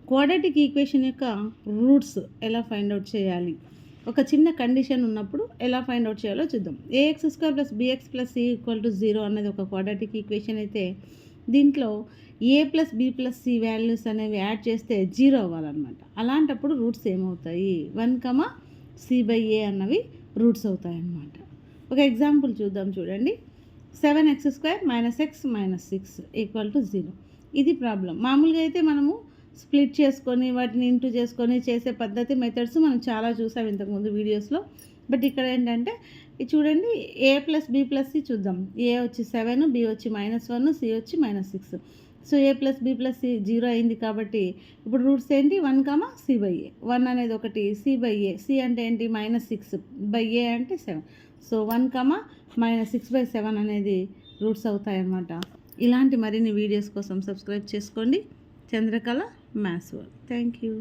Quadratic equation యొక్క roots ఎలా find out చేయాలి, ఒక చిన్న కండిషన్ ఉన్నప్పుడు ఎలా ఫైండ్ అవుట్ చేయాలో చూద్దాం. ax² + bx + c = 0 అన్నది ఒక క్వాడ్రాటిక్ ఈక్వేషన్ అయితే దీంట్లో a + b + c వాల్యూస్ అనేవి యాడ్ చేస్తే 0 అవ్వాలన్నమాట. అలాంటప్పుడు రూట్స్ ఏమవుతాయి, 1, c/a అన్నవి రూట్స్ అవుతాయి అన్నమాట. ఒక ఎగ్జాంపుల్ చూద్దాం చూడండి. 7x² - x - 6 = 0. ఇది ప్రాబ్లం. మామూలుగా అయితే మనము స్ప్లిట్ చేసుకొని వాటిని ఇంటూ చేసుకొని చేసే పద్ధతి మెథడ్స్ మనం చాలా చూసాం ఇంతకుముందు వీడియోస్లో. బట్ ఇక్కడ ఏంటంటే ఇది చూడండి, a + b + c చూద్దాం. a వచ్చి 7, b వచ్చి -1, c వచ్చి -6. సో a + b + c 0 అయింది కాబట్టి ఇప్పుడు రూట్స్ ఏంటి, 1, c/a. 1 అనేది ఒకటి, c/a. c అంటే ఏంటి, -6/a అంటే 7. సో 1, -6/7 అనేది రూట్స్ అవుతాయి అన్నమాట. ఇలాంటి మరిన్ని వీడియోస్ కోసం సబ్స్క్రైబ్ చేసుకోండి. Chandrakala maths world. Thank you.